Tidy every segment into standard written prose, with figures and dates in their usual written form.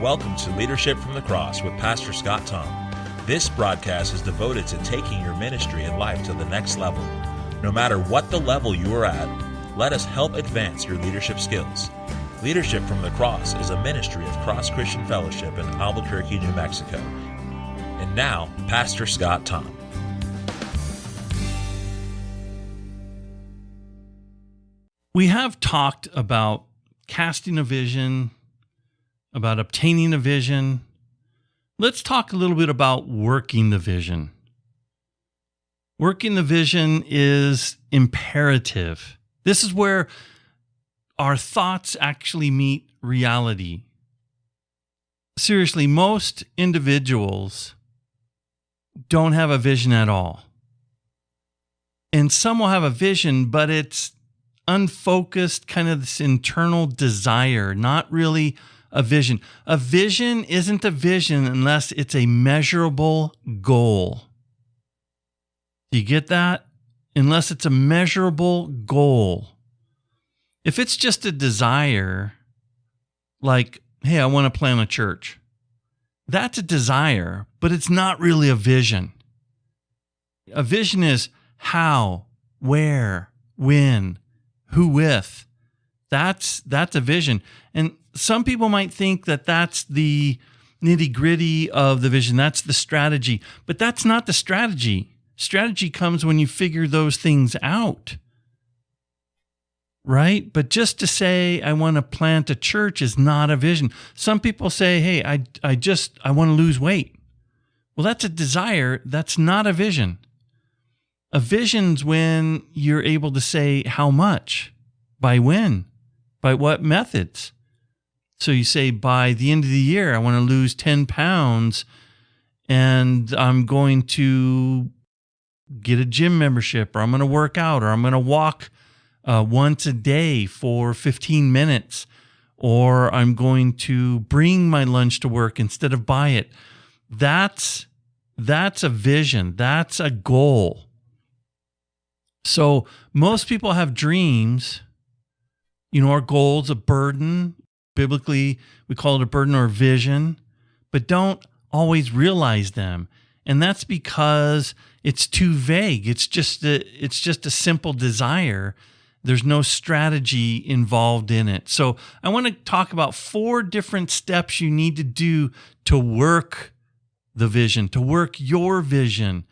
Welcome to Leadership from the Cross with Pastor Scott Thom. This broadcast is devoted to taking your ministry and life to the next level. No matter what the level you are at, let us help advance your leadership skills. Leadership from the Cross is a ministry of Cross Christian Fellowship in Albuquerque, New Mexico. And now, Pastor Scott Thom. We have talked about casting a vision, about obtaining a vision. Let's talk a little bit about working the vision. Working the vision is imperative. This is where our thoughts actually meet reality. Seriously, most individuals don't have a vision at all. And some will have a vision, but it's unfocused, kind of this internal desire, not really a vision. A vision isn't a vision unless it's a measurable goal. Do you get that? Unless it's a measurable goal. If it's just a desire, like, hey, I want to plant a church, that's a desire, but it's not really a vision. A vision is how, where, when, who with. That's a vision. And some people might think that that's the nitty-gritty of the vision. That's the strategy. But that's not the strategy. Strategy comes when you figure those things out. Right? But just to say, I want to plant a church is not a vision. Some people say, hey, I want to lose weight. Well, that's a desire. That's not a vision. A vision's when you're able to say how much, by when, by what methods. So you say, by the end of the year, I want to lose 10 pounds and I'm going to get a gym membership, or I'm going to work out, or I'm going to walk once a day for 15 minutes, or I'm going to bring my lunch to work instead of buy it. That's a vision. That's a goal. So most people have dreams, or goals, a burden. Biblically, we call it a burden or a vision, but don't always realize them. And that's because it's too vague. It's just a simple desire. There's no strategy involved in it. So I want to talk about 4 different steps you need to do to work the vision, to work your vision,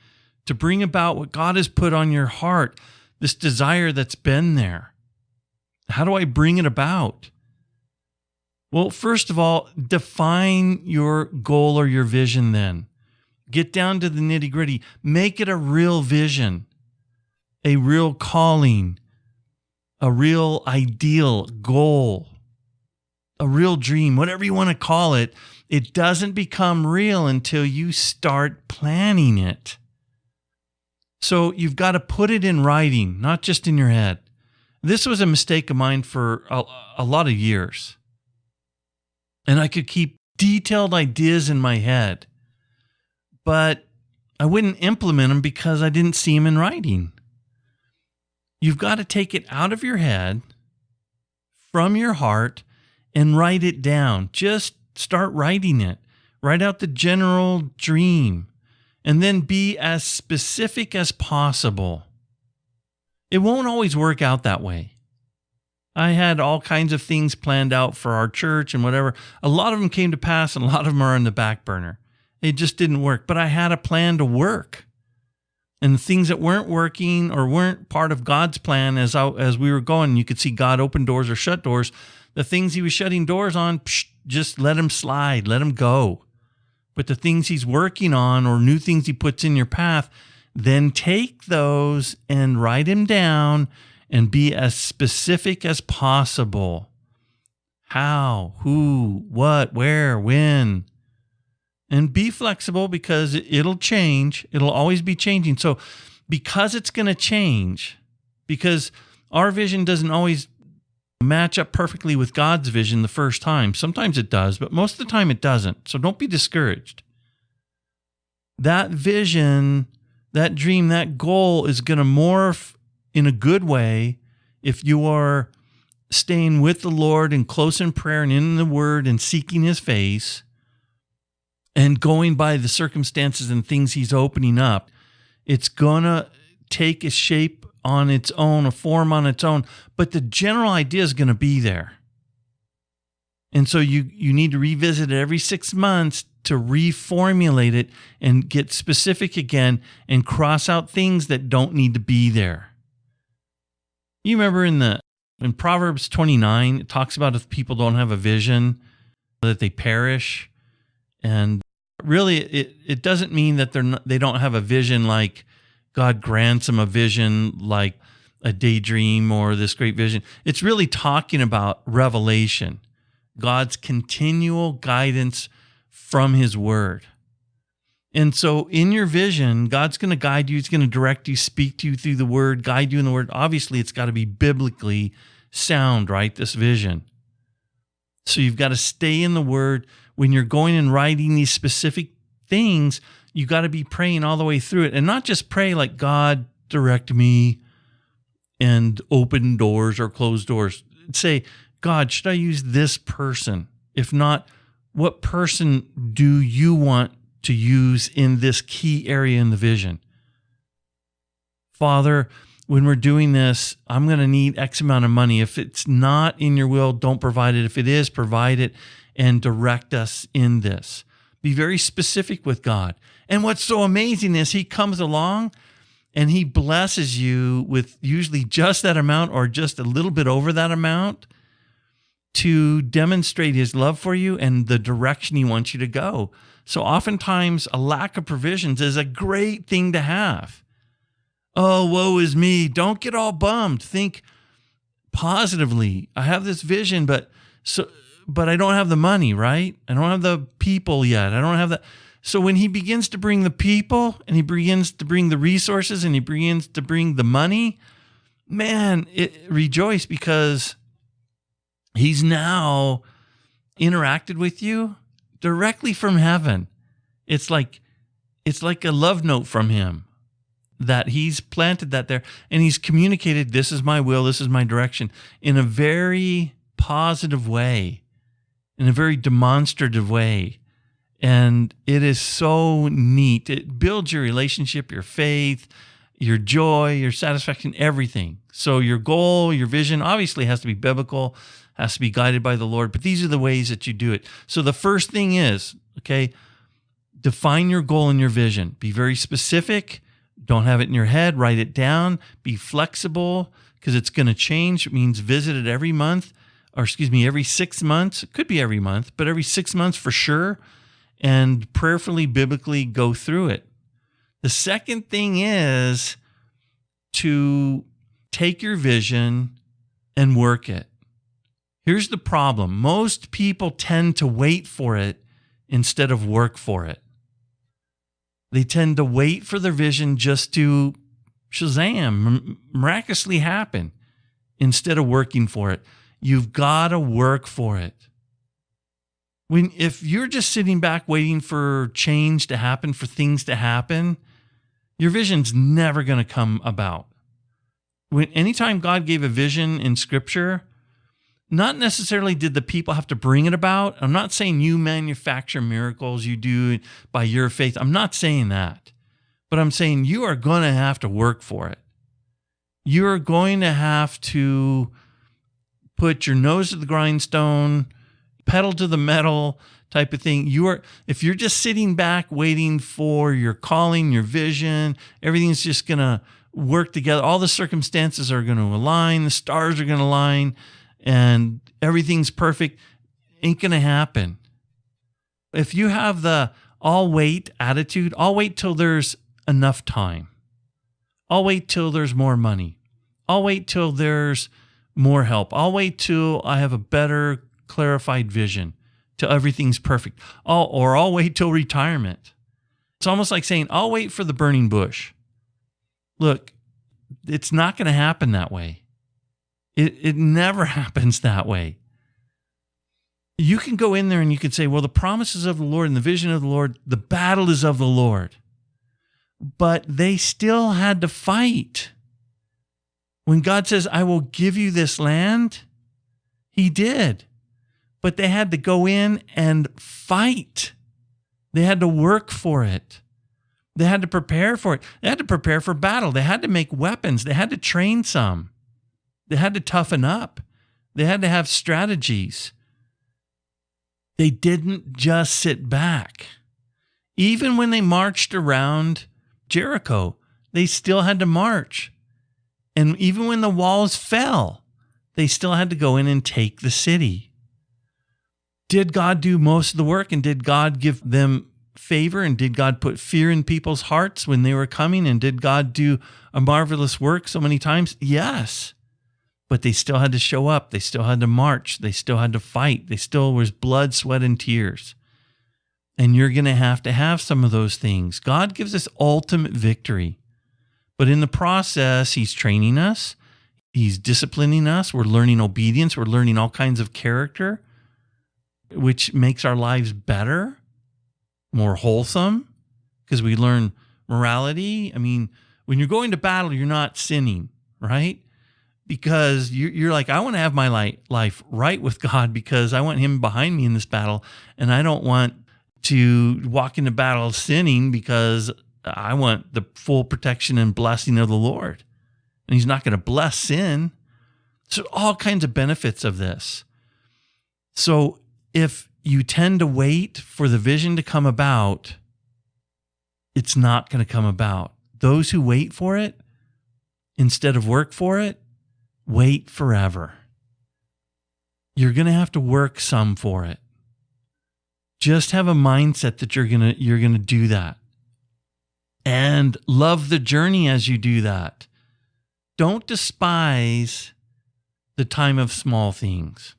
to bring about what God has put on your heart, this desire that's been there. How do I bring it about? Well, first of all, define your goal or your vision then. Get down to the nitty-gritty. Make it a real vision, a real calling, a real ideal goal, a real dream, whatever you want to call it. It doesn't become real until you start planning it. So you've got to put it in writing, not just in your head. This was a mistake of mine for a lot of years. And I could keep detailed ideas in my head, but I wouldn't implement them because I didn't see them in writing. You've got to take it out of your head, from your heart, and write it down. Just start writing it. Write out the general dream, and then be as specific as possible. It won't always work out that way. I had all kinds of things planned out for our church and whatever. A lot of them came to pass, and a lot of them are in the back burner. It just didn't work, but I had a plan to work. And the things that weren't working or weren't part of God's plan as we were going, you could see God open doors or shut doors. The things he was shutting doors on, just let them slide, let them go. But the things he's working on or new things he puts in your path, then take those and write them down and be as specific as possible. How, who, what, where, when. And be flexible because it'll change. It'll always be changing. So because it's going to change, because our vision doesn't always match up perfectly with God's vision the first time. Sometimes it does, but most of the time it doesn't. So don't be discouraged. That vision, that dream, that goal is going to morph in a good way if you are staying with the Lord and close in prayer and in the Word and seeking His face. and going by the circumstances and things he's opening up, it's going to take a shape on its own, a form on its own, but the general idea is going to be there. And so you need to revisit it every 6 months to reformulate it and get specific again and cross out things that don't need to be there. You remember in Proverbs 29, it talks about if people don't have a vision, that they perish. And really, it doesn't mean that they don't have a vision like God grants them a vision like a daydream or this great vision. It's really talking about revelation, God's continual guidance from his word. And so in your vision, God's going to guide you. He's going to direct you, speak to you through the word, guide you in the word. Obviously, it's got to be biblically sound, right? This vision. So you've got to stay in the word. When you're going and writing these specific things, you got to be praying all the way through it, and not just pray like, God, direct me and open doors or close doors. Say, God, should I use this person? If not, what person do you want to use in this key area in the vision? Father, when we're doing this, I'm going to need X amount of money. If it's not in your will, don't provide it. If it is, provide it and direct us in this. Be very specific with God. And what's so amazing is he comes along and he blesses you with usually just that amount or just a little bit over that amount to demonstrate his love for you and the direction he wants you to go. So oftentimes a lack of provisions is a great thing to have. Oh, woe is me. Don't get all bummed. Think positively. I have this vision, but I don't have the money, right? I don't have the people yet. I don't have that. So when he begins to bring the people and he begins to bring the resources and he begins to bring the money, man, rejoice, because he's now interacted with you directly from heaven. It's like a love note from him that he's planted that there, and he's communicated, this is my will, this is my direction, in a very positive way, in a very demonstrative way. And it is so neat. It builds your relationship, your faith, your joy, your satisfaction, everything. So your goal, your vision obviously has to be biblical, has to be guided by the Lord, but these are the ways that you do it. So the first thing is, okay, define your goal and your vision. Be very specific. Don't have it in your head. Write it down. Be flexible, because it's going to change. It means visit it every month, every 6 months. It could be every month, but every 6 months for sure. And prayerfully, biblically go through it. The second thing is to take your vision and work it. Here's the problem. Most people tend to wait for it instead of work for it. They tend to wait for their vision just to shazam, miraculously happen, instead of working for it. You've got to work for it. If you're just sitting back waiting for change to happen, for things to happen, your vision's never going to come about. Anytime God gave a vision in Scripture, not necessarily did the people have to bring it about. I'm not saying you manufacture miracles, you do by your faith. I'm not saying that. But I'm saying you are going to have to work for it. You're going to have to put your nose to the grindstone, pedal to the metal type of thing. If you're just sitting back waiting for your calling, your vision, everything's just going to work together. All the circumstances are going to align. The stars are going to align. And everything's perfect, ain't going to happen. If you have the I'll wait attitude, I'll wait till there's enough time. I'll wait till there's more money. I'll wait till there's more help. I'll wait till I have a better clarified vision, till everything's perfect. I'll wait till retirement. It's almost like saying, I'll wait for the burning bush. Look, it's not going to happen that way. It never happens that way. You can go in there and you can say, well, the promises of the Lord and the vision of the Lord, the battle is of the Lord. But they still had to fight. When God says, I will give you this land, he did. But they had to go in and fight. They had to work for it. They had to prepare for it. They had to prepare for battle. They had to make weapons. They had to train some. They had to toughen up. They had to have strategies. They didn't just sit back. Even when they marched around Jericho, they still had to march. And even when the walls fell, they still had to go in and take the city. Did God do most of the work, and did God give them favor, and did God put fear in people's hearts when they were coming, and did God do a marvelous work so many times? Yes. But they still had to show up. They still had to march. They still had to fight. They still was blood, sweat, and tears. And you're going to have some of those things. God gives us ultimate victory. But in the process, he's training us. He's disciplining us. We're learning obedience. We're learning all kinds of character, which makes our lives better, more wholesome, because we learn morality. I mean, when you're going to battle, you're not sinning, right? Because you're like, I want to have my life right with God because I want him behind me in this battle. And I don't want to walk into battle sinning because I want the full protection and blessing of the Lord. And he's not going to bless sin. So all kinds of benefits of this. So if you tend to wait for the vision to come about, it's not going to come about. Those who wait for it instead of work for it, wait forever. You're going to have to work some for it. Just have a mindset that you're going to do that. And love the journey as you do that. Don't despise the time of small things.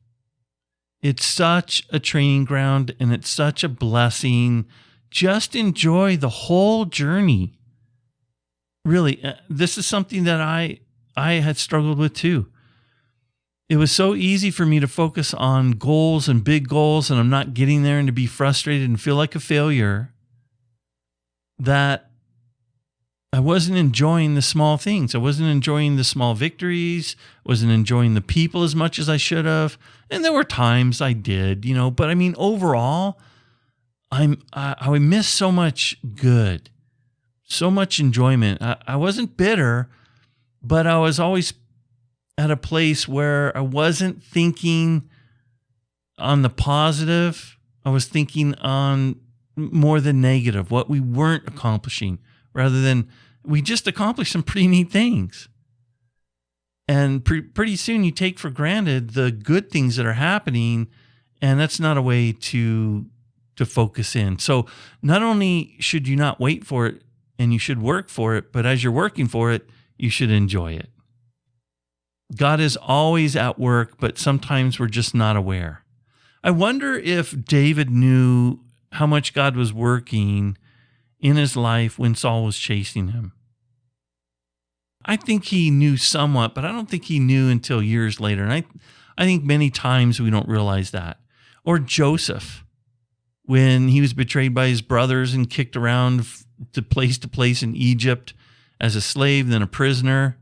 It's such a training ground and it's such a blessing. Just enjoy the whole journey. Really, this is something that I had struggled with too. It was so easy for me to focus on goals and big goals, and I'm not getting there, and to be frustrated and feel like a failure, that I wasn't enjoying the small things. I wasn't enjoying the small victories. I wasn't enjoying the people as much as I should have. And there were times I did, but I mean, overall, I missed so much good, so much enjoyment. I wasn't bitter, but I was always at a place where I wasn't thinking on the positive. I was thinking on more the negative, what we weren't accomplishing, rather than we just accomplished some pretty neat things. And pretty soon you take for granted the good things that are happening, and that's not a way to focus in. So not only should you not wait for it and you should work for it, but as you're working for it, you should enjoy it. God is always at work, but sometimes we're just not aware. I wonder if David knew how much God was working in his life when Saul was chasing him. I think he knew somewhat, but I don't think he knew until years later. And I think many times we don't realize that. Or Joseph, when he was betrayed by his brothers and kicked around to place in Egypt as a slave, then a prisoner.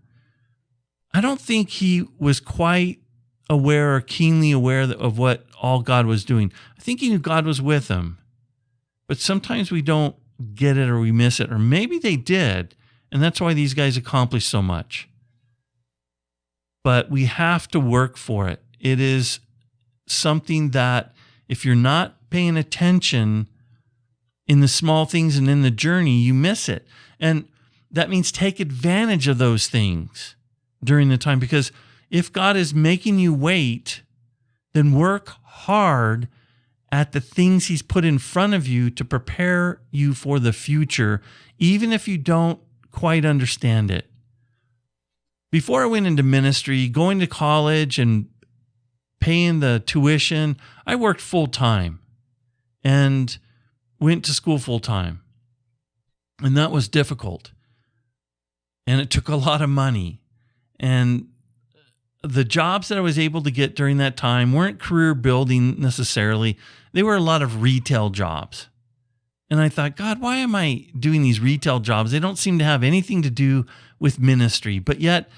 I don't think he was quite aware or keenly aware of what all God was doing. I think he knew God was with him. But sometimes we don't get it or we miss it, or maybe they did, and that's why these guys accomplished so much. But we have to work for it. It is something that if you're not paying attention in the small things and in the journey, you miss it. And that means take advantage of those things during the time, because if God is making you wait, then work hard at the things he's put in front of you to prepare you for the future, even if you don't quite understand it. Before I went into ministry, going to college and paying the tuition, I worked full time and went to school full time. And that was difficult. And it took a lot of money. And the jobs that I was able to get during that time weren't career building necessarily. They were a lot of retail jobs. And I thought, God, why am I doing these retail jobs? They don't seem to have anything to do with ministry. But yet,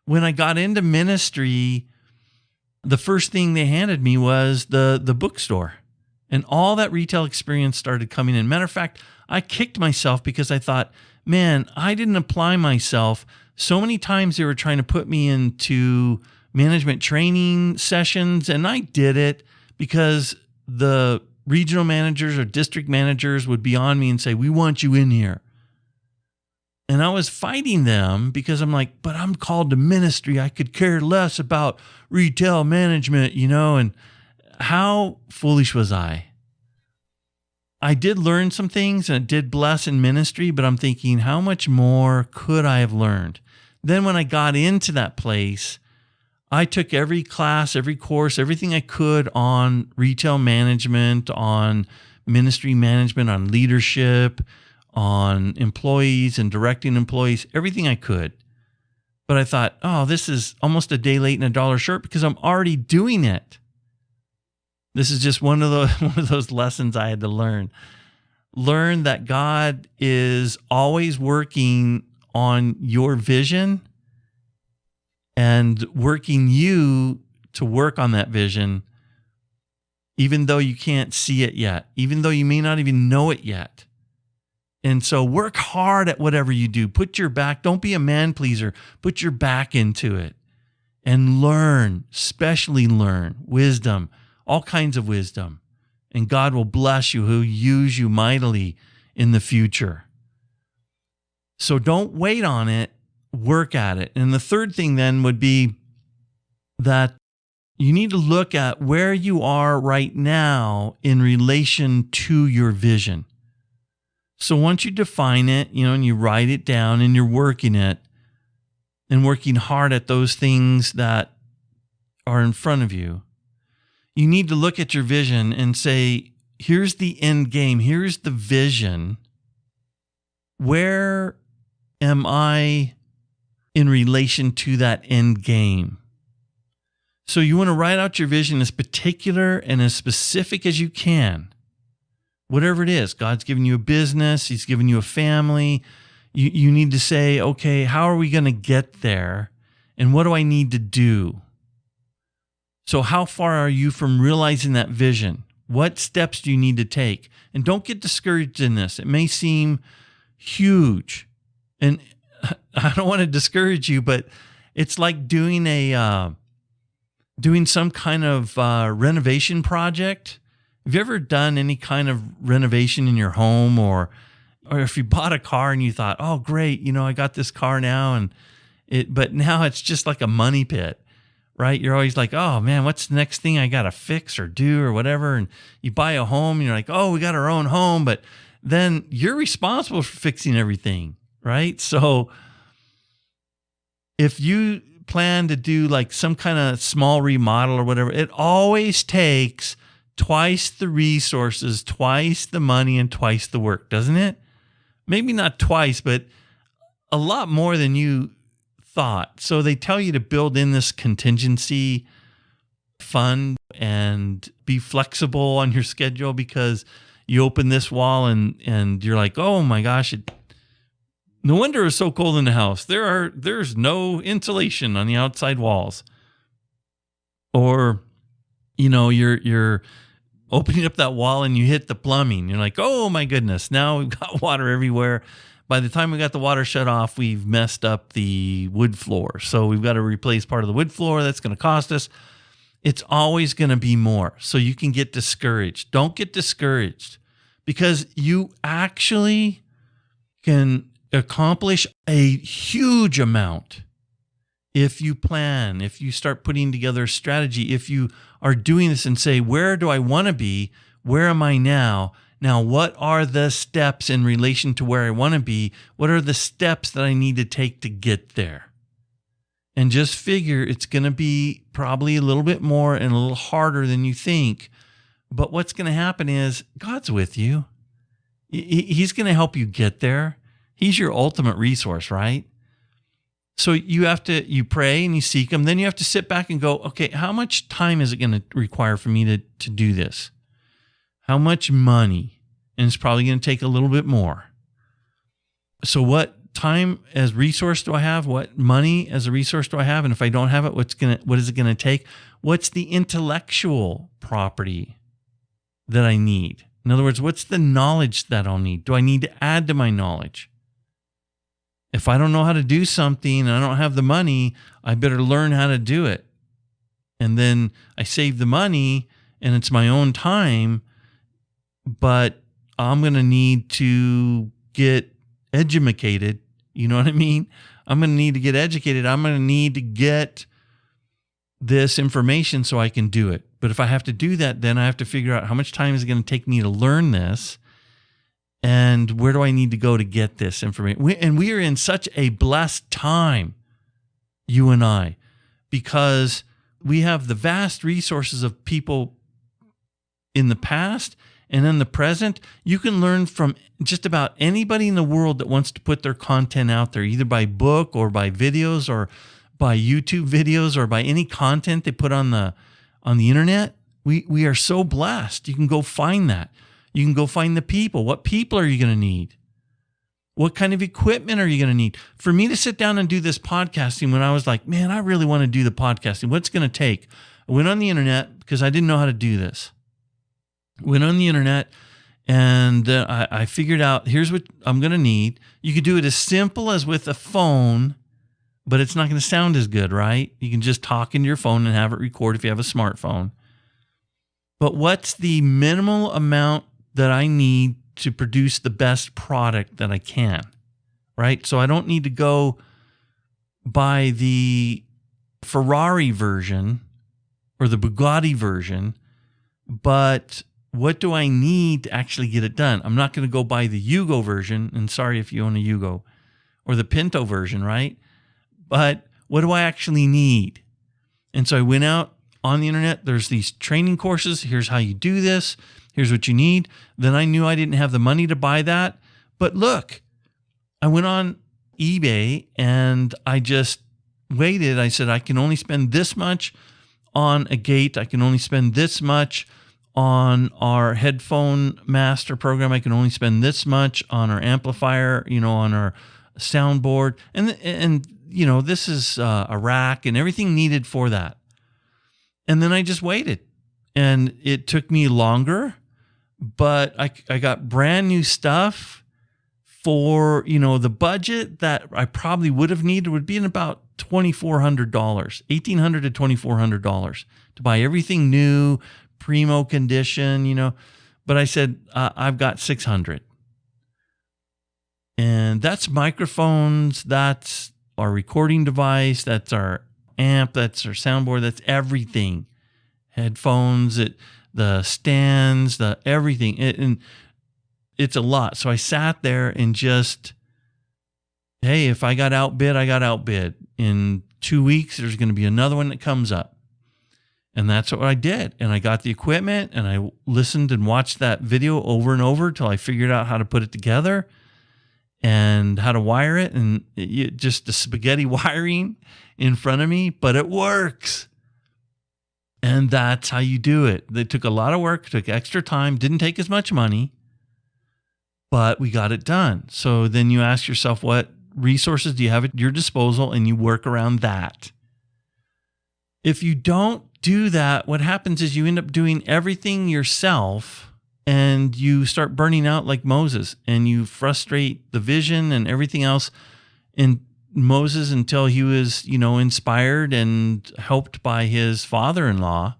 when I got into ministry, the first thing they handed me was the bookstore. And all that retail experience started coming in. Matter of fact, I kicked myself because I thought, man, I didn't apply myself. So many times they were trying to put me into management training sessions, and I did it because the regional managers or district managers would be on me and say, we want you in here. And I was fighting them because I'm like, but I'm called to ministry. I could care less about retail management, and how foolish was I? I did learn some things and it did bless in ministry, but I'm thinking, how much more could I have learned? Then when I got into that place, I took every class, every course, everything I could on retail management, on ministry management, on leadership, on employees and directing employees, everything I could. But I thought, oh, this is almost a day late and a dollar short because I'm already doing it. This is just one of those lessons I had to learn. Learn that God is always working on your vision and working you to work on that vision, even though you can't see it yet, even though you may not even know it yet. And so work hard at whatever you do. Don't be a man pleaser. Put your back into it and learn, especially learn wisdom, all kinds of wisdom. And God will bless you. He'll use you mightily in the future. So don't wait on it. Work at it. And the third thing then would be that you need to look at where you are right now in relation to your vision. So once you define it, and you write it down and you're working it and working hard at those things that are in front of you, you need to look at your vision and say, here's the end game. Here's the vision. Where am I in relation to that end game? So you want to write out your vision as particular and as specific as you can. Whatever it is, God's given you a business, He's given you a family. You need to say, okay, how are we going to get there? And what do I need to do? So how far are you from realizing that vision? What steps do you need to take? And don't get discouraged in this. It may seem huge. And I don't want to discourage you, but it's like doing some kind of renovation project. Have you ever done any kind of renovation in your home, or if you bought a car and you thought, oh, great, I got this car now, but now it's just like a money pit, right? You're always like, oh man, what's the next thing I got to fix or do or whatever? And you buy a home and you're like, oh, we got our own home, but then you're responsible for fixing everything, right? So if you plan to do like some kind of small remodel or whatever, it always takes twice the resources, twice the money, and twice the work, doesn't it? Maybe not twice, but a lot more than you thought. So they tell you to build in this contingency fund and be flexible on your schedule, because you open this wall and you're like, oh my gosh, no wonder it's so cold in the house. There's no insulation on the outside walls. Or, you're opening up that wall and you hit the plumbing. You're like, oh my goodness, now we've got water everywhere. By the time we got the water shut off, we've messed up the wood floor. So we've got to replace part of the wood floor. That's going to cost us. It's always going to be more. So you can get discouraged. Don't get discouraged, because you actually can accomplish a huge amount if you plan, if you start putting together a strategy, if you are doing this and say, where do I want to be? Where am I now? Now, what are the steps in relation to where I want to be? What are the steps that I need to take to get there? And just figure it's going to be probably a little bit more and a little harder than you think. But what's going to happen is God's with you. He's going to help you get there. He's your ultimate resource, right? So you pray and you seek Him. Then you have to sit back and go, okay, how much time is it going to require for me to do this? How much money? And it's probably going to take a little bit more. So what time as resource do I have? What money as a resource do I have? And if I don't have it, what is it going to take? What's the intellectual property? that I need? In other words, what's the knowledge that I'll need? Do I need to add to my knowledge? If I don't know how to do something and I don't have the money, I better learn how to do it. And then I save the money and it's my own time, but I'm going to need to get educated. You know what I mean? I'm going to need to get educated. I'm going to need to get this information so I can do it. But if I have to do that, then I have to figure out how much time is it going to take me to learn this, and where do I need to go to get this information? We are in such a blessed time, you and I, because we have the vast resources of people in the past and in the present. You can learn from just about anybody in the world that wants to put their content out there, either by book or by videos or by YouTube videos or by any content they put on the internet. We are so blessed. You can go find that. You can go find the people. What people are you going to need? What kind of equipment are you going to need? For me to sit down and do this podcasting, when I was like, man, I really want to do the podcasting, what's going to take? I went on the internet because I didn't know how to do this. Went on the internet and I figured out, here's what I'm going to need. You could do it as simple as with a phone, but it's not going to sound as good, right? You can just talk into your phone and have it record if you have a smartphone. But what's the minimal amount that I need to produce the best product that I can, right? So I don't need to go buy the Ferrari version or the Bugatti version, but what do I need to actually get it done? I'm not going to go buy the Yugo version, and sorry if you own a Yugo, or the Pinto version, right? But what do I actually need? And so I went out on the internet. There's these training courses. Here's how you do this. Here's what you need. Then I knew I didn't have the money to buy that. But look, I went on eBay and I just waited. I said, I can only spend this much on a gate. I can only spend this much on our headphone master program. I can only spend this much on our amplifier, on our soundboard. And this is a rack and everything needed for that. And then I just waited, and it took me longer, but I got brand new stuff for, the budget that I probably would have needed would be in about $2,400, $1,800 to $2,400 to buy everything new, primo condition, but I said, I've got $600. And that's microphones, that's our recording device, that's our amp, that's our soundboard, that's everything. Headphones, the stands, the everything. And it's a lot. So I sat there and just, hey, if I got outbid, I got outbid. In 2 weeks, there's going to be another one that comes up. And that's what I did. And I got the equipment and I listened and watched that video over and over till I figured out how to put it together and how to wire it, and just the spaghetti wiring in front of me, but it works. And that's how you do it. It took a lot of work, took extra time, didn't take as much money, but we got it done. So then you ask yourself, what resources do you have at your disposal? And you work around that. If you don't do that, what happens is you end up doing everything yourself, and you start burning out like Moses, and you frustrate the vision and everything else in Moses until he was, inspired and helped by his father-in-law.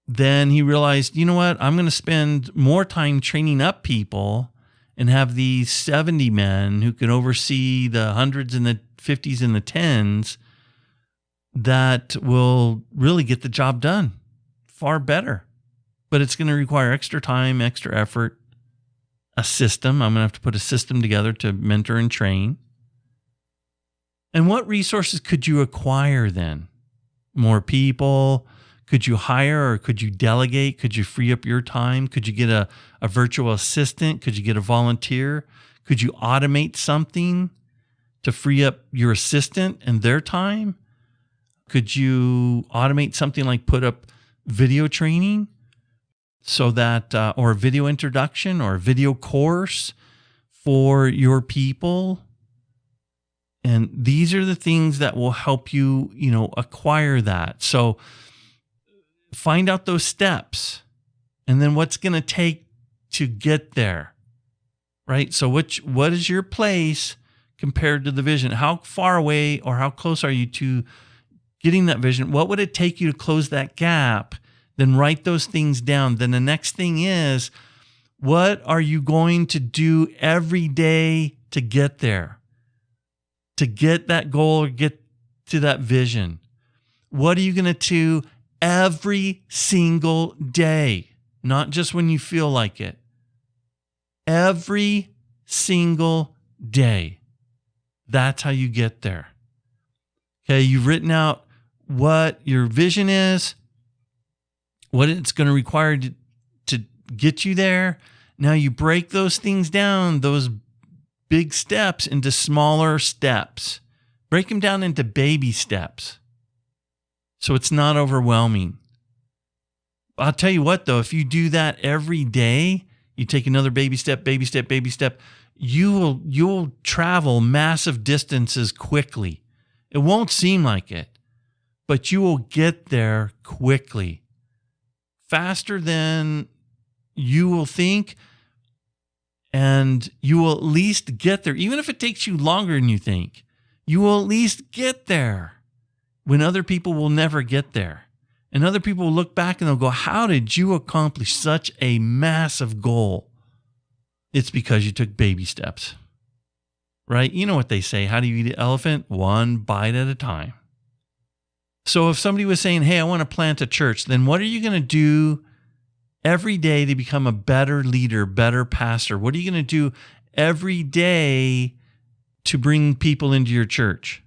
Then he realized, you know what? I'm going to spend more time training up people and have these 70 men who can oversee the hundreds and the 50s and the 10s that will really get the job done far better. But it's going to require extra time, extra effort, a system. I'm going to have to put a system together to mentor and train. And what resources could you acquire then? More people? Could you hire, or could you delegate? Could you free up your time? Could you get a virtual assistant? Could you get a volunteer? Could you automate something to free up your assistant and their time? Could you automate something like put up video training? So that, or a video introduction or a video course for your people. And these are the things that will help you, acquire that. So find out those steps And then what's going to take to get there, right? So what is your place compared to the vision? How far away or how close are you to getting that vision? What would it take you to close that gap? Then write those things down. Then the next thing is, what are you going to do every day to get there? To get that goal or get to that vision? What are you going to do every single day? Not just when you feel like it. Every single day. That's how you get there. Okay, you've written out what your vision is, what it's going to require to get you there. Now you break those things down, those big steps, into smaller steps. Break them down into baby steps so it's not overwhelming. I'll tell you what, though, if you do that every day, you take another baby step, you'll travel massive distances quickly. It won't seem like it, but you will get there quickly, faster than you will think, and you will at least get there. Even if it takes you longer than you think, you will at least get there when other people will never get there. And other people will look back and they'll go, how did you accomplish such a massive goal? It's because you took baby steps, right? You know what they say, how do you eat an elephant? One bite at a time. So if somebody was saying, hey, I want to plant a church, then what are you going to do every day to become a better leader, better pastor? What are you going to do every day to bring people into your church?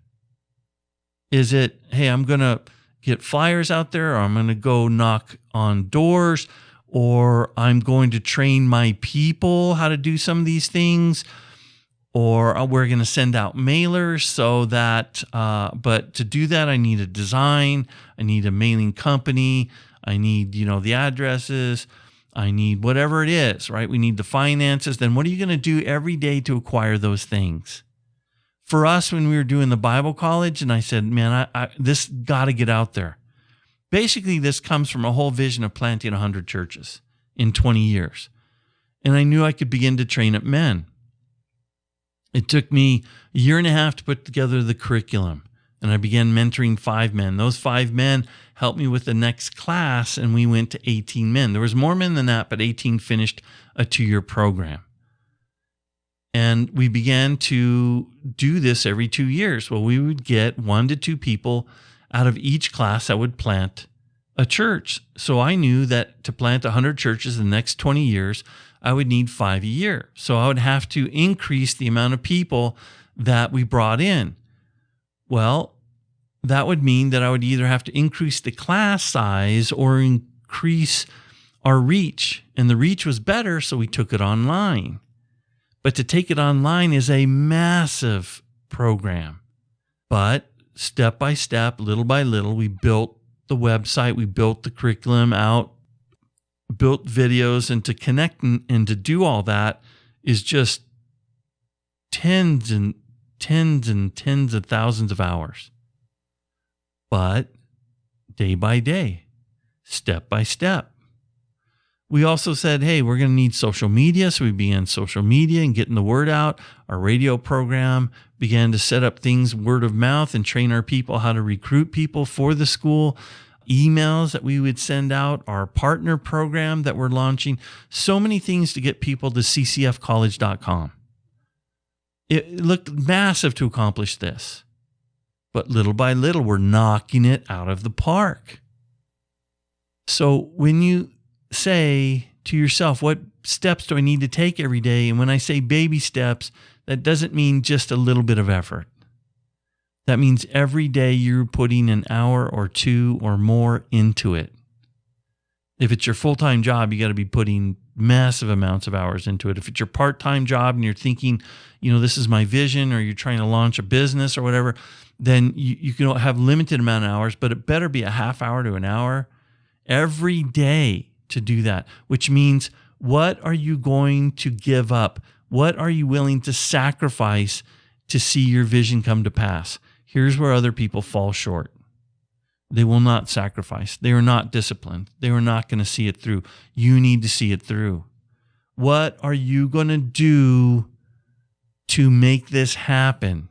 Is it, hey, I'm going to get flyers out there, or I'm going to go knock on doors, or I'm going to train my people how to do some of these things, or we're going to send out mailers so that, but to do that, I need a design, I need a mailing company, I need, the addresses, I need whatever it is, right? We need the finances. Then what are you going to do every day to acquire those things? For us, when we were doing the Bible college, and I said, man, this got to get out there. Basically, this comes from a whole vision of planting 100 churches in 20 years. And I knew I could begin to train up men. It took me a year and a half to put together the curriculum, and I began mentoring 5 men. Those 5 men helped me with the next class, and we went to 18 men. There was more men than that, but 18 finished a 2-year program. And we began to do this every 2 years. Well, we would get 1 to 2 people out of each class that would plant a church. So I knew that to plant 100 churches in the next 20 years, I would need 5 a year. So I would have to increase the amount of people that we brought in. Well, that would mean that I would either have to increase the class size or increase our reach. And the reach was better, so we took it online. But to take it online is a massive program. But step by step, little by little, we built the website, we built the curriculum out, built videos, and to connect and to do all that is just tens and tens and tens of thousands of hours. But day by day, step by step. We also said, hey, we're going to need social media. So we began social media and getting the word out. Our radio program began to set up things word of mouth and train our people how to recruit people for the school. Emails that we would send out, our partner program that we're launching. So many things to get people to ccfcollege.com. It looked massive to accomplish this. But little by little, we're knocking it out of the park. So when you say to yourself, what steps do I need to take every day? And when I say baby steps, that doesn't mean just a little bit of effort. That means every day you're putting an hour or 2 or more into it. If it's your full-time job, you got to be putting massive amounts of hours into it. If it's your part-time job and you're thinking, this is my vision, or you're trying to launch a business or whatever, then you can have limited amount of hours, but it better be a half hour to an hour every day to do that, which means what are you going to give up? What are you willing to sacrifice to see your vision come to pass? Here's where other people fall short. They will not sacrifice. They are not disciplined. They are not going to see it through. You need to see it through. What are you going to do to make this happen?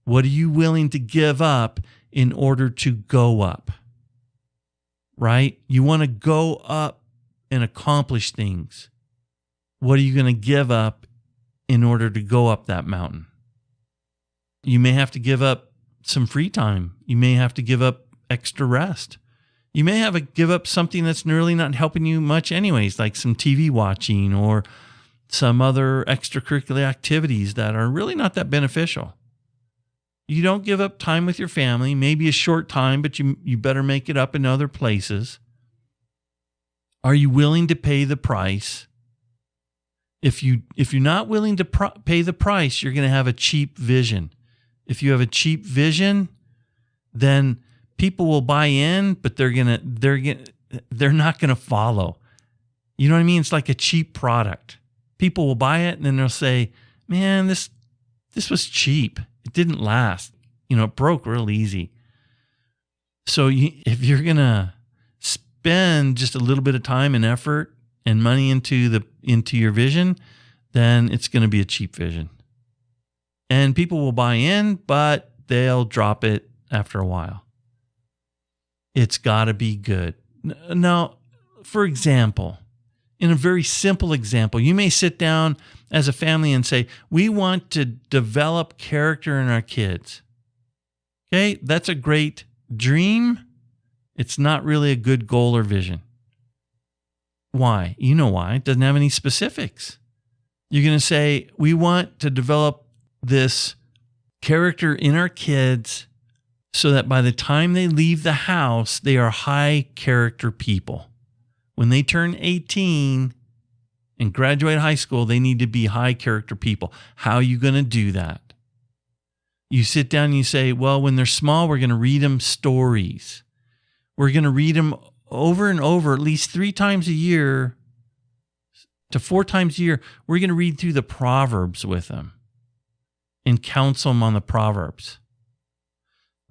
What are you willing to give up in order to go up? Right? You want to go up and accomplish things. What are you going to give up in order to go up that mountain? You may have to give up some free time. You may have to give up extra rest. You may have to give up something that's really not helping you much anyways, like some TV watching or some other extracurricular activities that are really not that beneficial. You don't give up time with your family, maybe a short time, but you better make it up in other places. Are you willing to pay the price? If you're not willing to pay the price, you're going to have a cheap vision. If you have a cheap vision, then people will buy in, but they're not going to follow. You know what I mean? It's like a cheap product. People will buy it and then they'll say, "Man, this was cheap. It didn't last. It broke real easy." So if you're going to spend just a little bit of time and effort and money into your vision, then it's going to be a cheap vision. And people will buy in, but they'll drop it after a while. It's got to be good. Now, for example, in a very simple example, you may sit down as a family and say, "We want to develop character in our kids." Okay, that's a great dream. It's not really a good goal or vision. Why? You know why. It doesn't have any specifics. You're going to say, "We want to develop this character in our kids so that by the time they leave the house, they are high character people. When they turn 18 and graduate high school, they need to be high character people." How are you going to do that? You sit down and you say, "Well, when they're small, we're going to read them stories. We're going to read them over and over, at least 3 times a year to 4 times a year. We're going to read through the Proverbs with them and counsel them on the Proverbs.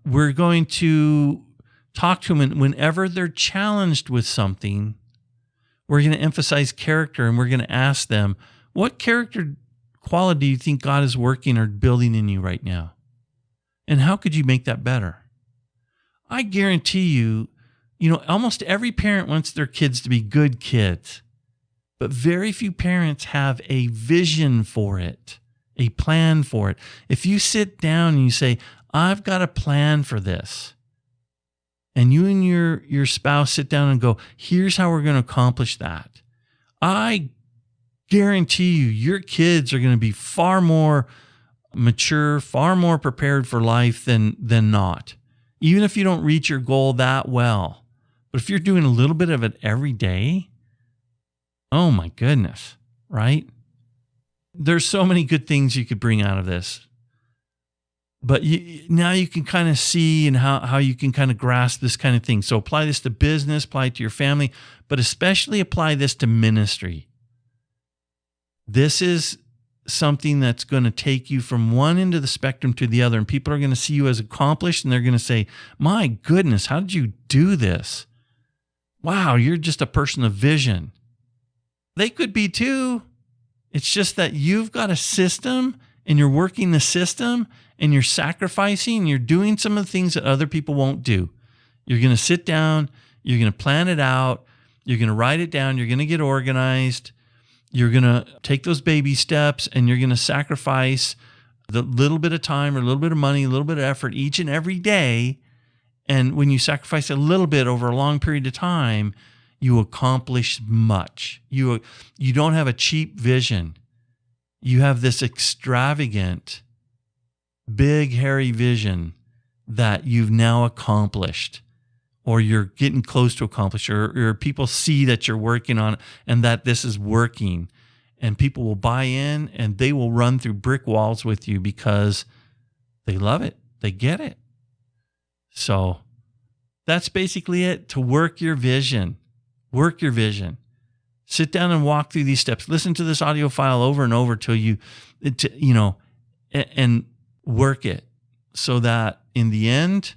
We're going to talk to them, and whenever they're challenged with something, we're going to emphasize character, and we're going to ask them, what character quality do you think God is working or building in you right now? And how could you make that better?" I guarantee you, almost every parent wants their kids to be good kids, but very few parents have a vision for it, a plan for it. If you sit down and you say, "I've got a plan for this," and you and your spouse sit down and go, "Here's how we're going to accomplish that," I guarantee you, your kids are going to be far more mature, far more prepared for life than not. Even if you don't reach your goal that well. But if you're doing a little bit of it every day, oh my goodness, right? There's so many good things you could bring out of this. But now you can kind of see and how you can kind of grasp this kind of thing. So apply this to business, apply it to your family, but especially apply this to ministry. This is something that's going to take you from one end of the spectrum to the other, and people are going to see you as accomplished, and they're going to say, "My goodness, how did you do this? Wow, you're just a person of vision." They could be too. It's just that you've got a system, and you're working the system, and you're sacrificing, you're doing some of the things that other people won't do. You're going to sit down, you're going to plan it out, you're going to write it down, you're going to get organized, you're going to take those baby steps, and you're going to sacrifice the little bit of time or a little bit of money, a little bit of effort each and every day. And when you sacrifice a little bit over a long period of time, you accomplish much. You don't have a cheap vision. You have this extravagant, big, hairy vision that you've now accomplished, or you're getting close to accomplish, or people see that you're working on it and that this is working, and people will buy in and they will run through brick walls with you because they love it. They get it. So that's basically it. To work your vision. Work your vision. Sit down and walk through these steps. Listen to this audio file over and over till and work it so that in the end,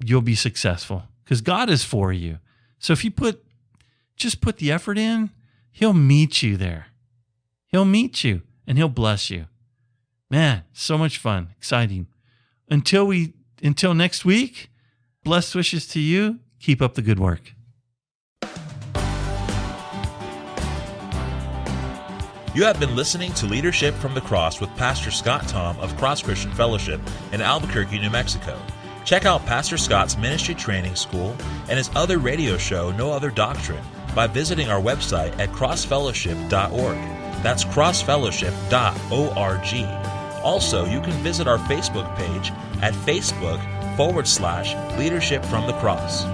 you'll be successful because God is for you. So if you just put the effort in, He'll meet you there. He'll meet you and He'll bless you. Man, so much fun, exciting. Until next week, blessed wishes to you. Keep up the good work. You have been listening to Leadership from the Cross with Pastor Scott Thom of Cross Christian Fellowship in Albuquerque, New Mexico. Check out Pastor Scott's ministry training school and his other radio show, No Other Doctrine, by visiting our website at crossfellowship.org. That's crossfellowship.org. Also, you can visit our Facebook page at Facebook.com/Leadership from the Cross.